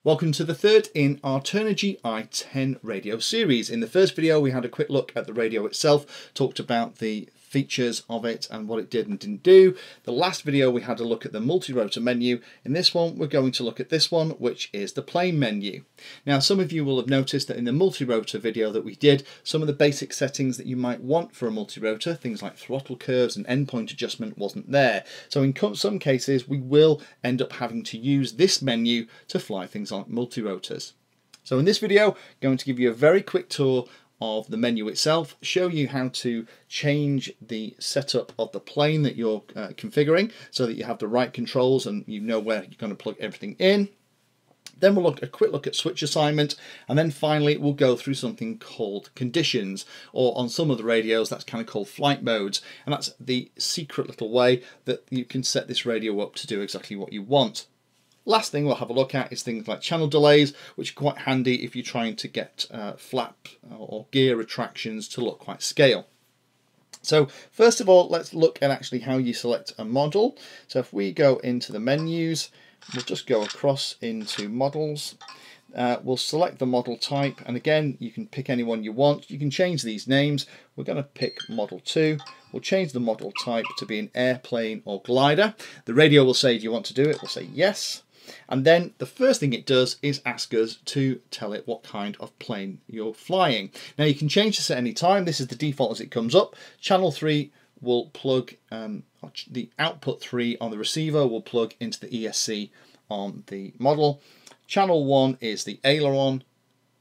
Welcome to the third in our Turnigy TGY-i10 Radio Series. In the first video we had a quick look at the radio itself, talked about the features of it and what it did and didn't do. The last video we had a look at the multi-rotor menu. In this one we're going to look at this one, which is the plane menu. Now some of you will have noticed that in the multi-rotor video that we did, some of the basic settings that you might want for a multi-rotor, things like throttle curves and endpoint adjustment, wasn't there. So in some cases we will end up having to use this menu to fly things like multi-rotors. So in this video I'm going to give you a very quick tour of the menu itself, show you how to change the setup of the plane that you're configuring so that you have the right controls and you know where you're going to plug everything in. Then we'll look a quick look at switch assignment, and then finally we'll go through something called conditions, or on some of the radios that's kind of called flight modes, and that's the secret little way that you can set this radio up to do exactly what you want. Last thing we'll have a look at is things like channel delays, which are quite handy if you're trying to get flap or gear retractions to look quite scale. So first of all, let's look at actually how you select a model. So if we go into the menus, we'll just go across into models. We'll select the model type, and again you can pick any one you want. You can change these names. We're going to pick model 2. We'll change the model type to be an airplane or glider. The radio will say, do you want to do it? We'll say yes. And then the first thing it does is ask us to tell it what kind of plane you're flying. Now you can change this at any time. This is the default as it comes up. Channel 3 will plug, the output 3 on the receiver will plug into the ESC on the model. Channel 1 is the aileron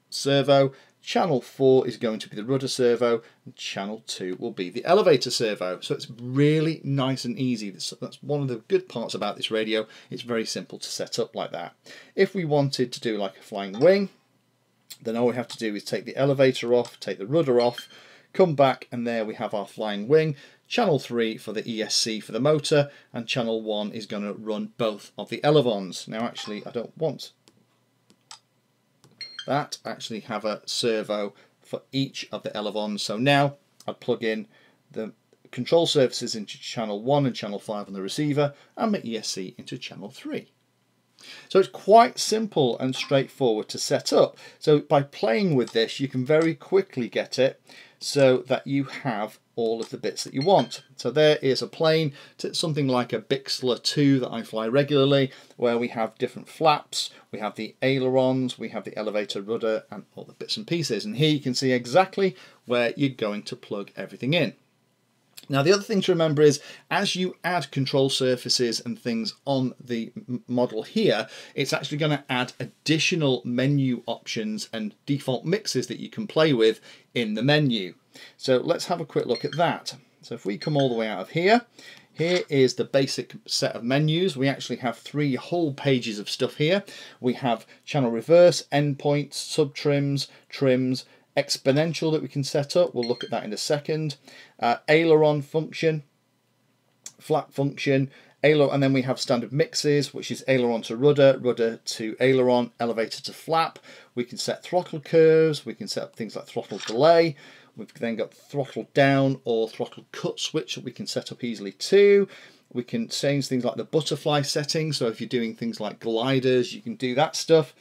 servo. Channel 4 is going to be the rudder servo, and channel 2 will be the elevator servo. So it's really nice and easy. That's one of the good parts about this radio. It's very simple to set up like that. If we wanted to do like a flying wing, then all we have to do is take the elevator off, take the rudder off, come back, and there we have our flying wing. Channel 3 for the ESC for the motor, and channel 1 is going to run both of the elevons. Now actually I don't want that, actually have a servo for each of the elevons. So now I'd plug in the control surfaces into channel 1 and channel 5 on the receiver, and my ESC into channel 3. So it's quite simple and straightforward to set up. So by playing with this you can very quickly get it so that you have all of the bits that you want. So there is a plane, something like a Bixler 2 that I fly regularly, where we have different flaps, we have the ailerons, we have the elevator, rudder, and all the bits and pieces. And here you can see exactly where you're going to plug everything in. Now the other thing to remember is, as you add control surfaces and things on the model here, it's actually going to add additional menu options and default mixes that you can play with in the menu. So let's have a quick look at that. So if we come all the way out of here, here is the basic set of menus. We actually have 3 whole pages of stuff here. We have channel reverse, endpoints, sub-trims, trims, exponential that we can set up. We'll look at that in a second. Aileron function, flap function, aileron, and then we have standard mixes, which is aileron to rudder, rudder to aileron, elevator to flap. We can set throttle curves. We can set up things like throttle delay. We've then got throttle down or throttle cut switch that we can set up easily too. We can change things like the butterfly setting. So if you're doing things like gliders, you can do that stuff.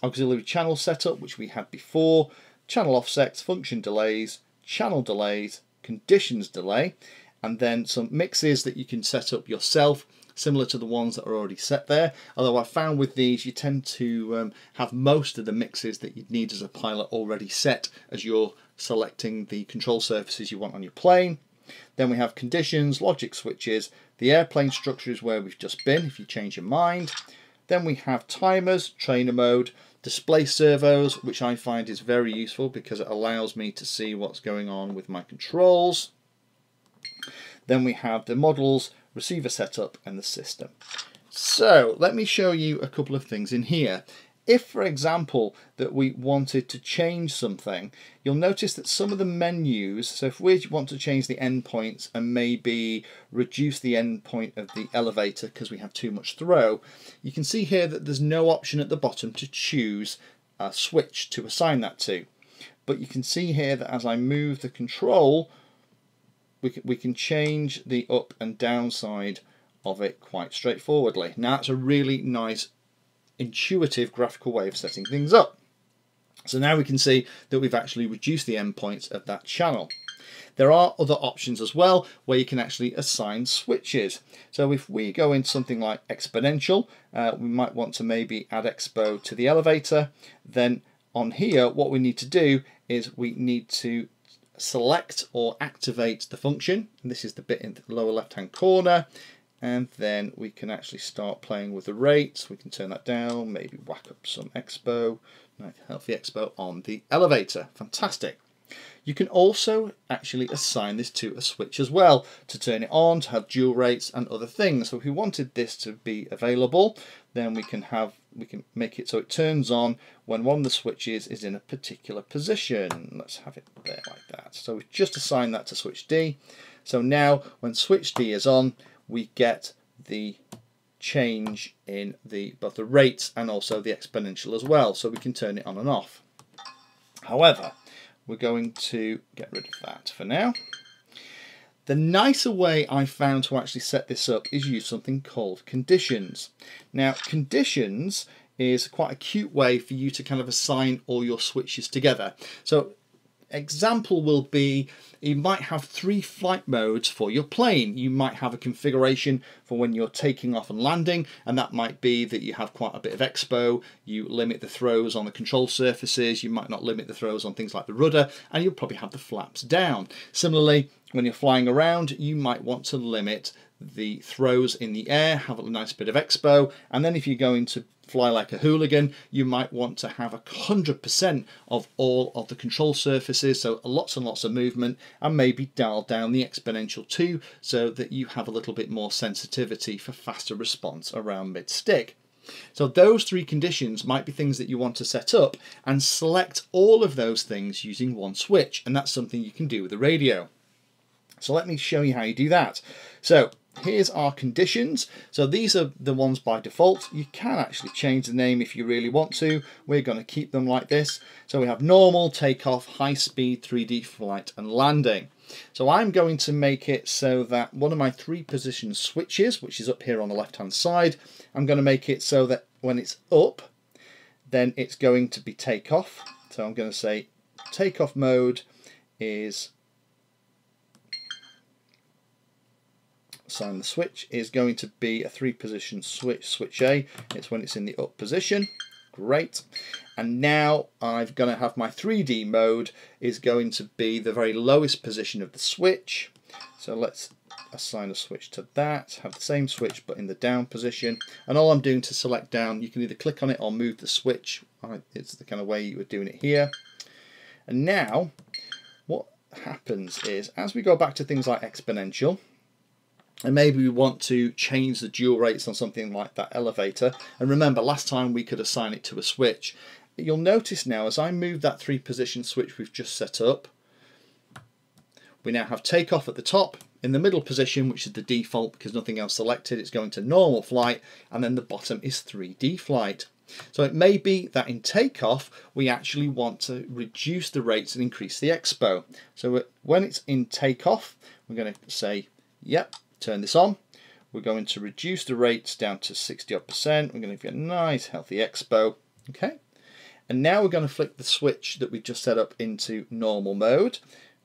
Auxiliary channel setup, which we had before. Channel offsets, function delays, channel delays, conditions delay, and then some mixes that you can set up yourself, similar to the ones that are already set there. Although I found with these you tend to have most of the mixes that you'd need as a pilot already set as you're selecting the control surfaces you want on your plane. Then we have conditions, logic switches, the airplane structure is where we've just been if you change your mind. Then we have timers, trainer mode, display servos, which I find is very useful because it allows me to see what's going on with my controls. Then we have the models, receiver setup, and the system. So let me show you a couple of things in here. If, for example, that we wanted to change something, you'll notice that some of the menus, so if we want to change the endpoints and maybe reduce the endpoint of the elevator because we have too much throw, you can see here that there's no option at the bottom to choose a switch to assign that to. But you can see here that as I move the control, we can change the up and down side of it quite straightforwardly. Now that's a really nice intuitive graphical way of setting things up. So now we can see that we've actually reduced the endpoints of that channel. There are other options as well where you can actually assign switches. So if we go into something like exponential, we might want to maybe add expo to the elevator. Then on here, what we need to do is we need to select or activate the function. And this is the bit in the lower left hand corner. And then we can actually start playing with the rates. We can turn that down, maybe whack up some expo, nice healthy expo on the elevator. Fantastic. You can also actually assign this to a switch as well to turn it on, to have dual rates and other things. So if we wanted this to be available, then we can make it so it turns on when one of the switches is in a particular position. Let's have it there like that. So we just assign that to switch D. So now when switch D is on, we get the change in both the rates and also the exponential as well. So we can turn it on and off. However, we're going to get rid of that for now. The nicer way I found to actually set this up is use something called conditions. Now, conditions is quite a cute way for you to kind of assign all your switches together. So example will be you might have 3 flight modes for your plane. You might have a configuration for when you're taking off and landing, and that might be that you have quite a bit of expo, you limit the throws on the control surfaces, you might not limit the throws on things like the rudder, and you'll probably have the flaps down. Similarly, when you're flying around, you might want to limit the throws in the air, have a nice bit of expo, and then if you're going to fly like a hooligan, you might want to have 100% of all of the control surfaces, so lots and lots of movement, and maybe dial down the exponential too, so that you have a little bit more sensitivity for faster response around mid-stick. So those 3 conditions might be things that you want to set up, and select all of those things using one switch, and that's something you can do with the radio. So let me show you how you do that. So here's our conditions. So these are the ones by default. You can actually change the name if you really want to. We're going to keep them like this. So we have normal, takeoff, high speed, 3D flight and landing. So I'm going to make it so that one of my 3 position switches, which is up here on the left hand side, I'm going to make it so that when it's up, then it's going to be takeoff. So I'm going to say takeoff mode is assign the switch is going to be a 3 position switch, switch A. It's when it's in the up position. Great. And now I'm going to have my 3D mode is going to be the very lowest position of the switch. So let's assign a switch to that, have the same switch but in the down position. And all I'm doing to select down, you can either click on it or move the switch. It's the kind of way you were doing it here. And now what happens is as we go back to things like exponential, and maybe we want to change the dual rates on something like that elevator. And remember, last time we could assign it to a switch. You'll notice now as I move that 3 position switch we've just set up, we now have takeoff at the top. In the middle position, which is the default because nothing else selected, it's going to normal flight, and then the bottom is 3D flight. So it may be that in takeoff we actually want to reduce the rates and increase the expo. So when it's in takeoff, we're going to say, yep, turn this on. We're going to reduce the rates down to 60%. We're going to give it a nice healthy expo. Okay. And now we're going to flick the switch that we just set up into normal mode.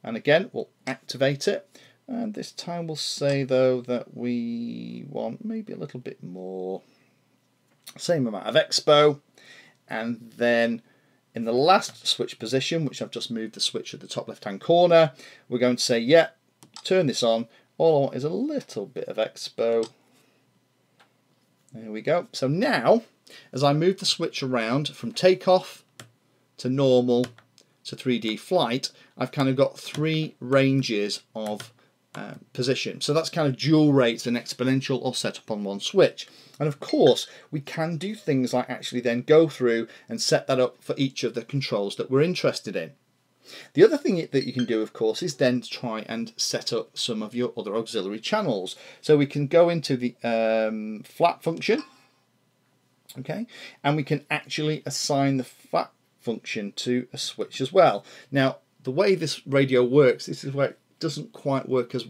And again, we'll activate it. And this time we'll say though that we want maybe a little bit more. Same amount of expo. And then in the last switch position, which I've just moved the switch at the top left hand corner, we're going to say, yeah, turn this on. All I want is a little bit of expo. There we go. So now, as I move the switch around from takeoff to normal to 3D flight, I've kind of got 3 ranges of position. So that's kind of dual rates and exponential all set up on one switch. And of course, we can do things like actually then go through and set that up for each of the controls that we're interested in. The other thing that you can do, of course, is then try and set up some of your other auxiliary channels. So we can go into the flat function, okay, and we can actually assign the flat function to a switch as well. Now, the way this radio works, this is where it doesn't quite work as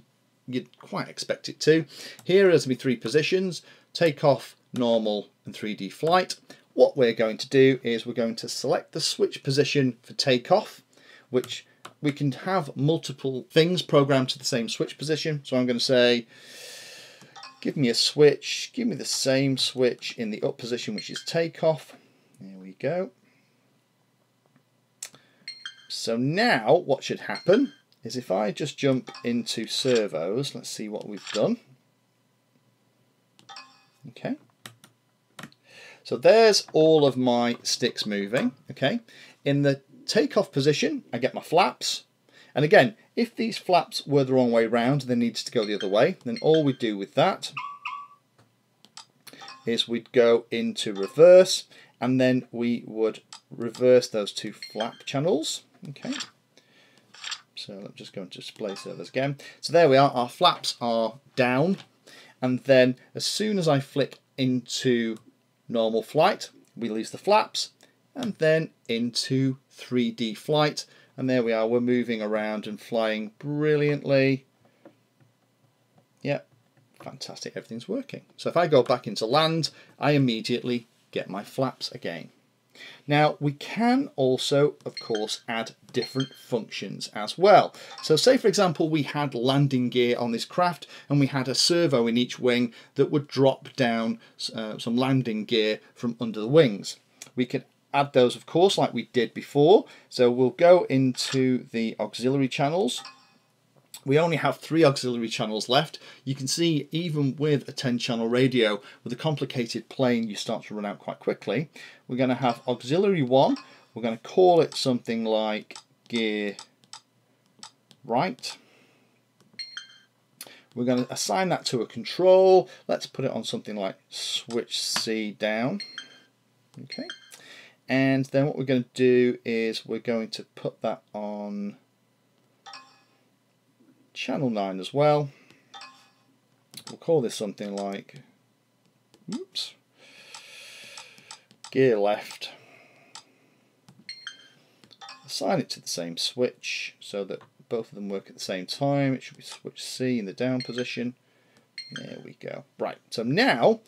you'd quite expect it to. Here is my 3 positions, takeoff, normal, and 3D flight. what we're going to do is we're going to select the switch position for takeoff, which we can have multiple things programmed to the same switch position. So I'm going to say, give me a switch, give me the same switch in the up position, which is takeoff. There we go. So now what should happen is if I just jump into servos, let's see what we've done. Okay. So there's all of my sticks moving. Okay. In the takeoff position, I get my flaps. And again, if these flaps were the wrong way round, they needed to go the other way, then all we do with that is we'd go into reverse, and then we would reverse those two flap channels. Okay. So I'm just going to display servos again. So there we are, our flaps are down, and then as soon as I flick into normal flight, we release the flaps, and then into 3D flight. And there we are, we're moving around and flying brilliantly. Yep, fantastic, everything's working. So if I go back into land, I immediately get my flaps again. Now we can also, of course, add different functions as well. So say for example we had landing gear on this craft and we had a servo in each wing that would drop down some landing gear from under the wings. We could add those, of course, like we did before. So we'll go into the auxiliary channels. We only have 3 auxiliary channels left. You can see even with a 10-channel radio, with a complicated plane, you start to run out quite quickly. We're going to have auxiliary 1. We're going to call it something like gear right. We're going to assign that to a control. Let's put it on something like switch C down. Okay. And then what we're going to do is we're going to put that on channel 9 as well. We'll call this something like, oops, gear left. Assign it to the same switch so that both of them work at the same time. It should be switch C in the down position. There we go. Right, so now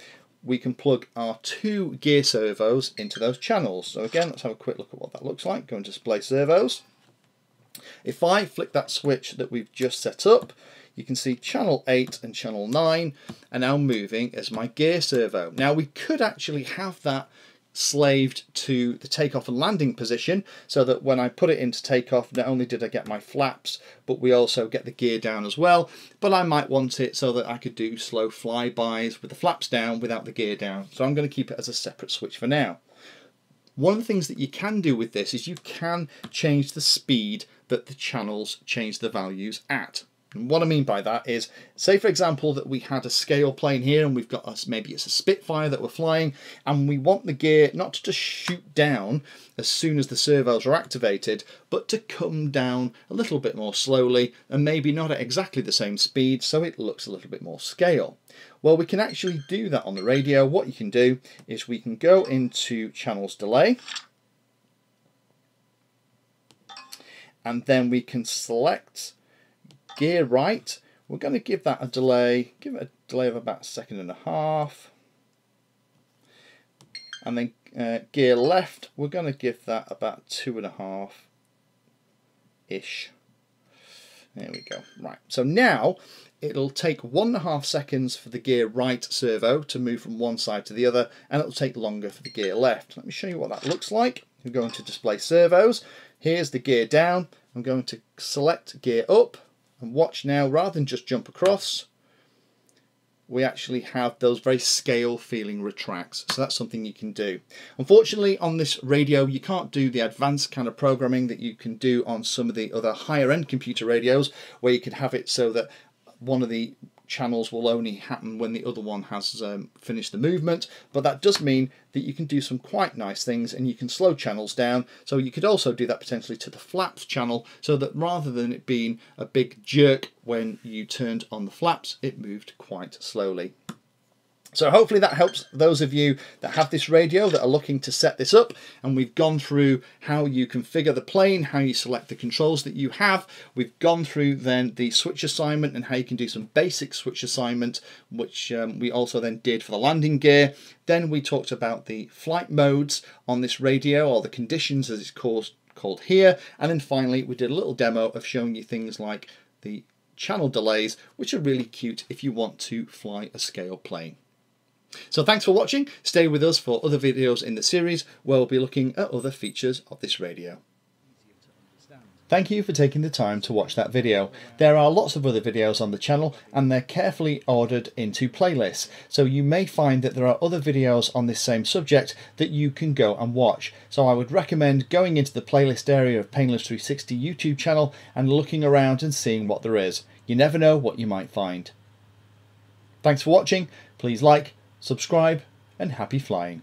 we can plug our 2 gear servos into those channels. So again, let's have a quick look at what that looks like. Go into display servos. If I flick that switch that we've just set up, you can see channel 8 and channel 9 are now moving as my gear servo. Now we could actually have that slaved to the takeoff and landing position so that when I put it into takeoff, not only did I get my flaps, but we also get the gear down as well. But I might want it so that I could do slow flybys with the flaps down without the gear down. So I'm going to keep it as a separate switch for now. One of the things that you can do with this is you can change the speed that the channels change the values at. And what I mean by that is, say for example that we had a scale plane here and we've got maybe it's a Spitfire that we're flying, and we want the gear not to just shoot down as soon as the servos are activated, but to come down a little bit more slowly and maybe not at exactly the same speed, so it looks a little bit more scale. Well, we can actually do that on the radio. What you can do is we can go into channels delay, and then we can select gear right. We're going to give that a delay, give it a delay of about 1.5 seconds. And then gear left, we're going to give that about 2.5-ish. There we go. Right, so now it'll take 1.5 seconds for the gear right servo to move from one side to the other, and it'll take longer for the gear left. Let me show you what that looks like. We're going to display servos. Here's the gear down. I'm going to select gear up, and watch now, rather than just jump across, we actually have those very scale feeling retracts. So that's something you can do. Unfortunately on this radio you can't do the advanced kind of programming that you can do on some of the other higher end computer radios, where you can have it so that one of the channels will only happen when the other one has finished the movement, but that does mean that you can do some quite nice things, and you can slow channels down. So you could also do that potentially to the flaps channel, so that rather than it being a big jerk when you turned on the flaps, it moved quite slowly. So hopefully that helps those of you that have this radio that are looking to set this up, and we've gone through how you configure the plane, how you select the controls that you have. We've gone through then the switch assignment and how you can do some basic switch assignment, which we also then did for the landing gear. Then we talked about the flight modes on this radio, or the conditions as it's called here. And then finally we did a little demo of showing you things like the channel delays, which are really cute if you want to fly a scale plane. So thanks for watching. Stay with us for other videos in the series where we'll be looking at other features of this radio. Thank you for taking the time to watch that video. There are lots of other videos on the channel and they're carefully ordered into playlists, so you may find that there are other videos on this same subject that you can go and watch. So I would recommend going into the playlist area of Painless 360 YouTube channel and looking around and seeing what there is. You never know what you might find. Thanks for watching. Please like, subscribe, and happy flying.